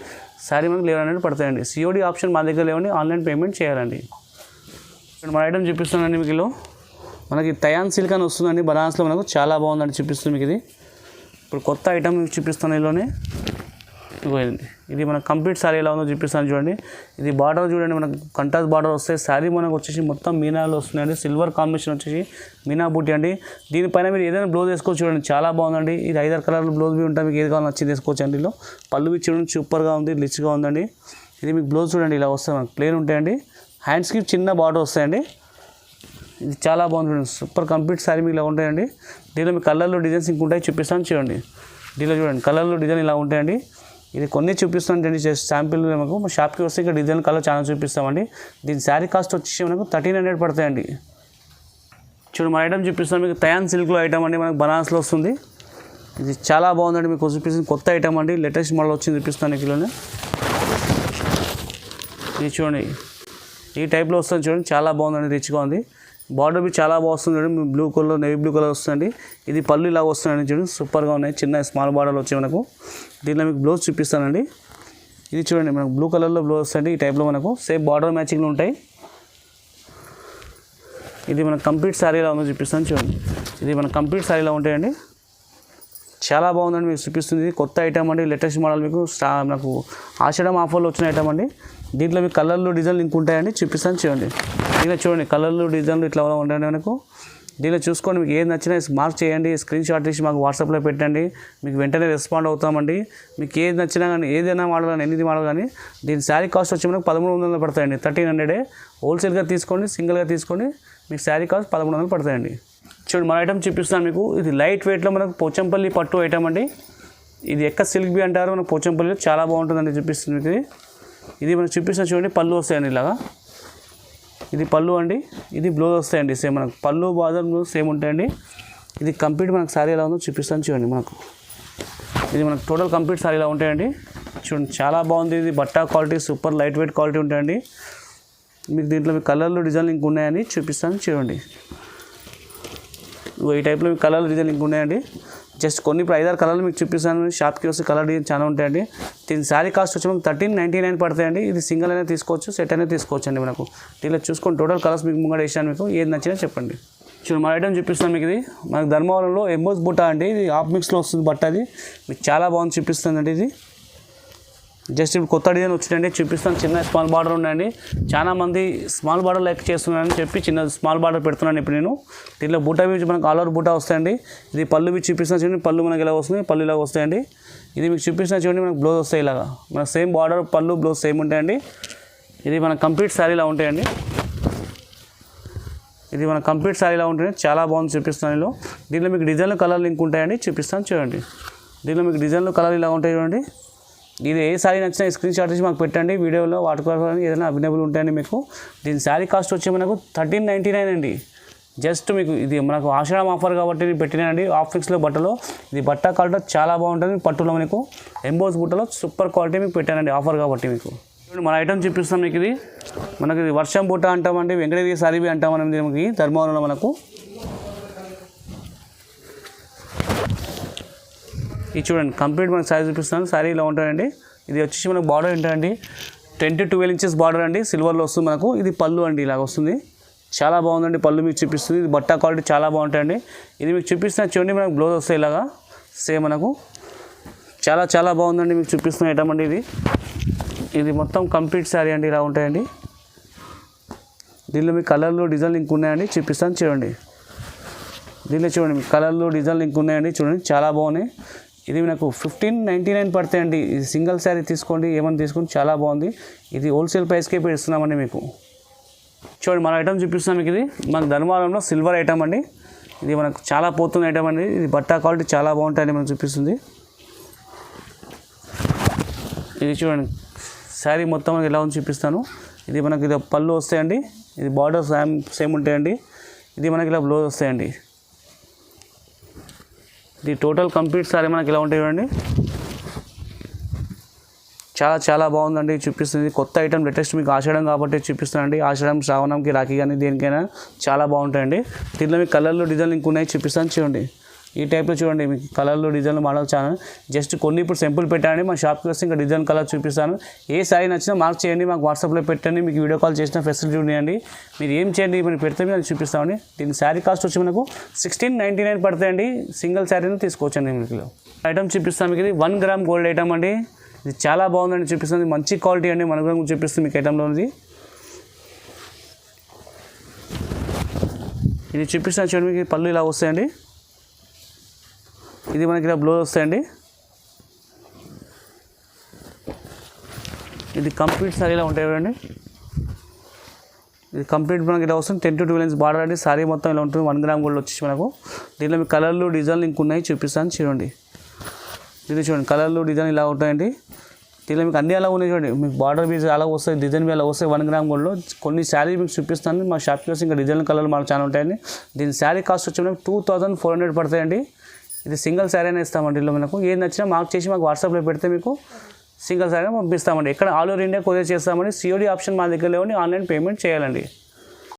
శారీ మనకు 1100 పడతాయండి. సిఓడి ఆప్షన్ మా దగ్గర లేవండి, ఆన్లైన్ పేమెంట్ చేయాలండి. మన ఐటమ్ చూపిస్తున్నాండి మీకు. ఇలా మనకి తయాన్ సిల్క్ అని వస్తుందండి బనారస్లో, మనకు చాలా బాగుందండి చూపిస్తుంది మీకు. ఇది ఇప్పుడు కొత్త ఐటమ్ చూపిస్తాను ఇలానే. ఇది మన కంప్లీట్ శారీ ఎలా ఉందో చూపిస్తాను చూడండి. ఇది బార్డర్ చూడండి, మనకు కంట్రాస్ట్ బార్డర్ వస్తాయి. శారీ మనకు వచ్చేసి మొత్తం మీనాలు వస్తున్నాయండి, సిల్వర్ కాంబినేషన్ వచ్చేసి మీనా బూటీ అండి. దీనిపైన మీరు ఏదైనా బ్లౌజ్ వేసుకోవచ్చు చూడండి, చాలా బాగుందండి. ఇది 5 కలర్ల బ్లౌజ్ ఉంటాయి, మీకు ఏది కావాలో నచ్చింది వేసుకోవచ్చు అండి. ఇలా పళ్ళు చూడండి సూపర్గా ఉంది, రిచ్గా ఉందండి. ఇది మీకు బ్లౌజ్ చూడండి ఇలా వస్తాయి, మనకు ప్లెయిన్ ఉంటాయండి. హ్యాండ్స్కి చిన్న బార్డర్ వస్తాయండి. ఇది చాలా బాగుంది చూడండి, సూపర్ కంప్లీట్ శారీ మీకు ఇలా ఉంటాయండి. దీనిలో మీకు కలర్లు డిజైన్స్ ఇంకుంటాయి చూపిస్తాను చూడండి. దీనిలో చూడండి కలర్లు డిజైన్ ఇలా ఉంటాయండి. ఇది కొన్ని చూపిస్తామండి, జస్ట్ శాంపిల్. మనకు మా షాప్కి వస్తే ఇక్కడ డిజైన్ కలర్ చాలా చూపిస్తామండి. దీని శారీ కాస్ట్ వచ్చేసి మనకు 1300 పడతాయండి. చూడండి మన ఐటమ్ చూపిస్తాం మీకు. తయాన్ సిల్క్లో ఐటమ్ అండి, మనకు బనారస్లో వస్తుంది. ఇది చాలా బాగుందండి, మీకు చూపిస్తుంది కొత్త ఐటమ్ అండి, లేటెస్ట్ మోడల్ వచ్చింది చూపిస్తాను కిలోనే. ఇది చూడండి ఈ టైప్లో వస్తుంది చూడండి, చాలా బాగుందండి, రిచ్గా ఉంది. బార్డర్ బి చాలా బాగుంది చూడండి, blue colour navy blue colour వస్తుంది. ఇది పళ్ళు ఇలా వస్తుందండి చూడండి, సూపర్గా ఉన్నాయి. చిన్న స్మాల్ బార్డర్లు వచ్చాయి మనకు. దీనిలో మీకు బ్లౌజ్ చూపిస్తానండి. ఇది చూడండి మనకు బ్లూ కలర్లో బ్లౌజ్ వస్తుంది. ఈ టైప్లో మనకు సేమ్ బార్డర్ మ్యాచింగ్లో ఉంటాయి. ఇది మన కంప్లీట్ శారీలా ఉందో చూపిస్తాను చూడండి. ఇది మన కంప్లీట్ శారీలా ఉంటాయండి. చాలా బాగుందండి, మీకు చూపిస్తుంది. కొత్త ఐటమ్ అండి, లేటెస్ట్ మోడల్. మీకు నాకు ఆషాఢం ఆఫర్లో వచ్చిన ఐటమ్ అండి. దీంట్లో మీకు కలర్లు డిజైన్లు ఇంక ఉంటాయండి, చూపిస్తాను చూడండి. దీనిలో చూడండి కలర్లు డిజైన్లు ఇట్లా ఉంటాయండి మనకు. దీనిలో చూసుకోండి, మీకు ఏది నచ్చినా మార్క్ చేయండి, స్క్రీన్ షాట్ తీసి మాకు వాట్సాప్లో పెట్టండి. మీకు వెంటనే రెస్పాండ్ అవుతామండి. మీకు ఏది నచ్చినా కానీ ఏదైనా మోడల్ కానీ ఎనిమిది మోడల్ కానీ దీని శారీ కాస్ట్ వచ్చి మనకు 1300 పడతాయండి. 1300 హోల్సేల్గా తీసుకోండి, సింగిల్గా తీసుకోండి. మీకు శారీ కాస్ట్ 1100 పడతాయండి. చూడండి మన ఐటమ్ చూపిస్తాను మీకు. ఇది లైట్ వెయిట్లో మనకు పోచంపల్లి పట్టు ఐటమ్ అండి. ఇది ఎక్క సిల్క్ బి అంటారు మనకు పోచంపల్లిలో. చాలా బాగుంటుందండి, చూపిస్తుంది మీకు. ఇది మనకు చూపిస్తాను చూడండి, పళ్ళు వస్తాయండి ఇలాగా. ఇది పళ్ళు అండి, ఇది బ్లౌజ్ వస్తాయండి. సేమ్ మనకు పళ్ళు బాదర్ సేమ్ ఉంటాయండి. ఇది కంప్లీట్ మనకు శారీ ఎలా ఉందో చూపిస్తాను చూడండి. మనకు ఇది మనకు టోటల్ కంప్లీట్ శారీ ఎలా ఉంటాయండి చూడండి. చాలా బాగుంది. ఇది బట్టా quality super light weight quality ఉంటాయండి. మీకు దీంట్లో మీకు కలర్లు డిజైన్లు ఇంక ఉన్నాయని చూపిస్తాను చూడండి. ఈ టైప్లో మీకు కలర్లు డిజైన్ ఇంక ఉన్నాయండి. జస్ట్ కొన్ని ఇప్పుడు 5-6 కలర్లు మీకు చూపిస్తాను. షాప్కి వస్తే కలర్ డిజైన్ చాలా ఉంటాయండి. దీని శారీ కాస్ట్ వచ్చి మనకు 1399 పడతాయండి. ఇది సింగిల్ అయినా తీసుకోవచ్చు, సెట్ అయినా తీసుకోవచ్చు అండి. మనకు దీనిలో చూసుకొని టోటల్ కలర్స్ మీకు ముంగడ వేసాను. మీకు ఏది నచ్చినా చెప్పండి. చూడండి మన ఐటమ్ చూపిస్తాను మీకు. ఇది మనకు ధర్మవరంలో ఎంబోస్ బుట్ట అండి. ఇది హాఫ్ మిక్స్లో వస్తుంది బట్ట. అది మీకు చాలా బాగుంది, చూపిస్తుందండి. ఇది జస్ట్ ఇప్పుడు కొత్త డిజైన్ వచ్చిందండి, చూపిస్తాను. చిన్న స్మాల్ బార్డర్ ఉన్నాయండి. చాలా మంది స్మాల్ బార్డర్ లైక్ చేస్తున్నారని చెప్పి చిన్న స్మాల్ బార్డర్ పెడుతున్నాను ఇప్పుడు నేను. దీంట్లో బూటా బీచ్ మనకు ఆల్ ఓవర్ బూటా వస్తాయండి. ఇది పళ్ళు బీచ్ చూపిస్తాను చూడండి. పళ్ళు మనకి ఇలా వస్తుంది, పళ్ళు ఇలా వస్తాయండి. ఇది మీకు చూపిస్తున్నా చూడండి, మనకు బ్లౌజ్ వస్తాయి ఇలాగా. మనకు సేమ్ బార్డర్ పళ్ళు బ్లౌజ్ సేమ్ ఉంటాయండి. ఇది మన కంప్లీట్ శారీలా ఉంటాయండి. ఇది మన కంప్లీట్ శారీలా ఉంటుంది. చాలా బాగుంది, చూపిస్తాను. దీనిలో మీకు డిజైన్లు కలర్ లింక్ ఉంటాయండి, చూపిస్తాను చూడండి. దీనిలో మీకు డిజైన్లు కలర్ ఇలా ఉంటాయి చూడండి. ఇది ఏ శారీ నచ్చినా స్క్రీన్ షాట్ చేసి మాకు పెట్టండి. వీడియోలో వాడుకోవడానికి ఏదైనా అవైలబుల్ ఉంటాయండి మీకు. దీని శారీ కాస్ట్ వచ్చి మనకు 1399 అండి. జస్ట్ మీకు ఇది మనకు ఆషాఢం ఆఫర్ కాబట్టి నేను పెట్టినానండి. హాఫ్ ఫిక్స్లో బట్టలో ఇది బట్ట క్వాలిటీ చాలా బాగుంటుంది. పట్టులో మీకు ఎంబోస్ బుట్టలో సూపర్ క్వాలిటీ మీకు పెట్టానండి ఆఫర్ కాబట్టి మీకు. మన ఐటమ్ చూపిస్తాం మీకు. ఇది మనకి ఇది వర్షం బుట్ట అంటామండి, వెంకటగిరి సారీబి అంటామని దీనికి ధర్మవరంలో మనకు. ఇది చూడండి కంప్లీట్ మనకు శారీ చూపిస్తాను. శారీ ఇలా ఉంటాయండి. ఇది వచ్చేసి మనకు బార్డర్ ఏంటండి 10 to 12 inches బార్డర్ అండి, సిల్వర్లో వస్తుంది మనకు. ఇది పళ్ళు అండి, ఇలాగ వస్తుంది. చాలా బాగుందండి, పళ్ళు మీకు చూపిస్తుంది. ఇది బట్ట క్వాలిటీ చాలా బాగుంటాయండి. ఇది మీకు చూపిస్తున్న చూడండి, మనకు బ్లౌజ్ వస్తాయి ఇలాగా సేమ్ మనకు. చాలా చాలా బాగుందండి, మీకు చూపిస్తున్న ఐటమ్ అండి ఇది. ఇది మొత్తం కంప్లీట్ శారీ అండి, ఇలా ఉంటాయండి. దీనిలో మీకు కలర్లు డిజైన్లు ఇంక ఉన్నాయండి, చూపిస్తాను చూడండి. దీనిలో చూడండి మీకు కలర్లు డిజైన్లు ఇంక ఉన్నాయండి, చూడండి చాలా బాగున్నాయి. ఇది నాకు 1599 పడతాయండి. ఇది సింగిల్ శారీ తీసుకోండి, ఏమైనా తీసుకోండి, చాలా బాగుంది. ఇది హోల్సేల్ ప్రైస్కే ఇస్తున్నామండి మీకు. చూడండి మన ఐటమ్ చూపిస్తున్నాం మీకు. ఇది మనకు ధర్మవరంలో సిల్వర్ ఐటమ్ అండి. ఇది మనకు చాలా పోతున్న ఐటమ్ అండి. ఇది బట్టా క్వాలిటీ చాలా బాగుంటాయని మనకు చూపిస్తుంది. ఇది చూడండి శారీ మొత్తం ఎలా ఉంది చూపిస్తాను. ఇది మనకి ఇది పళ్ళు వస్తాయండి. ఇది బార్డర్ సేమ్ ఉంటాయండి. ఇది మనకి ఇలా బ్లౌజ్ వస్తాయండి. ఇది టోటల్ కంప్లీట్ శారీ మనకి ఇలా ఉంటాయి చూడండి. చాలా చాలా బాగుందండి, చూపిస్తుంది. కొత్త ఐటమ్ లేటెస్ట్ మీకు ఆషాఢం కాబట్టి చూపిస్తానండి. ఆషాఢం శ్రావణంకి రాఖీ కానీ దేనికైనా చాలా బాగుంటాయండి. దీంట్లో మీకు కలర్లు డిజైన్లు ఇంక ఉన్నాయి, చూపిస్తాను చూడండి. ఈ టైప్లో చూడండి మీకు కలర్లు డిజైన్లు మోడల్ చాలా. జస్ట్ కొన్ని ఇప్పుడు సింపుల్ పెట్టండి, మా షాప్కి వస్తే ఇంకా డిజైన్ కలర్ చూపిస్తాను. ఏ శారీ నచ్చినా మార్క్ చేయండి, మాకు వాట్సాప్లో పెట్టండి. మీకు వీడియో కాల్ చేసిన ఫెసిలిటీ ఉన్నాయండి. మీరు ఏం చేయండి, మనం పెడితే మేము చూపిస్తామండి. దీని శారీ కాస్ట్ వచ్చి మనకు 1699 పడతాయండి. సింగిల్ శారీని తీసుకోవచ్చండి. మీకు ఐటమ్ చూపిస్తాను మీకు. ఇది 1 gram గోల్డ్ ఐటమ్ అండి. ఇది చాలా బాగుందండి, చూపిస్తుంది. మంచి క్వాలిటీ అండి, 1 gram చూపిస్తుంది మీకు ఐటమ్లో ఉంది. ఇది చూపిస్తాను చూడండి మీకు. పళ్ళు ఇలా వస్తాయండి. ఇది మనకి ఇలా బ్లౌజ్ వస్తాయండి. ఇది కంప్లీట్ సారీ ఇలా ఉంటాయి చూడండి. ఇది కంప్లీట్ మనకి ఇలా వస్తుంది. 10 to 12 inches బార్డర్ అండి. సారీ మొత్తం ఇలా ఉంటుంది. 1 gram గోల్డ్ వచ్చేసి మనకు. దీంట్లో మీకు కలర్లు డిజైన్లు ఇంక ఉన్నాయి, చూపిస్తాను చూడండి. ఇది చూడండి కలర్లు డిజైన్ ఇలా ఉంటాయండి. దీనిలో మీకు అన్నీ అలా ఉన్నాయి చూడండి. మీకు బార్డర్ బీజ్ అలా వస్తాయి, డిజైన్ బీ అలా వస్తాయి. 1 gram గోల్డ్లో కొన్ని శారీ మీకు చూపిస్తాను. మా షాప్కి వస్తే ఇంకా డిజైన్ కలర్లు మాకు చాలా ఉంటాయండి. దీని శారీ కాస్ట్ వచ్చి మనకు 2400 పడతాయండి. ఇది సింగిల్ శారీ అయినా ఇస్తామండి. ఇందులో మనకు ఏది నచ్చినా మార్క్ చేసి మాకు వాట్సాప్లో పెడితే మీకు సింగిల్ శారీ పంపిస్తామండి. ఎక్కడ ఆల్ ఓవర్ ఇండియా కొరియర్ చేస్తామండి. COD ఆప్షన్ మా దగ్గర లేవండి, ఆన్లైన్ పేమెంట్ చేయాలండి.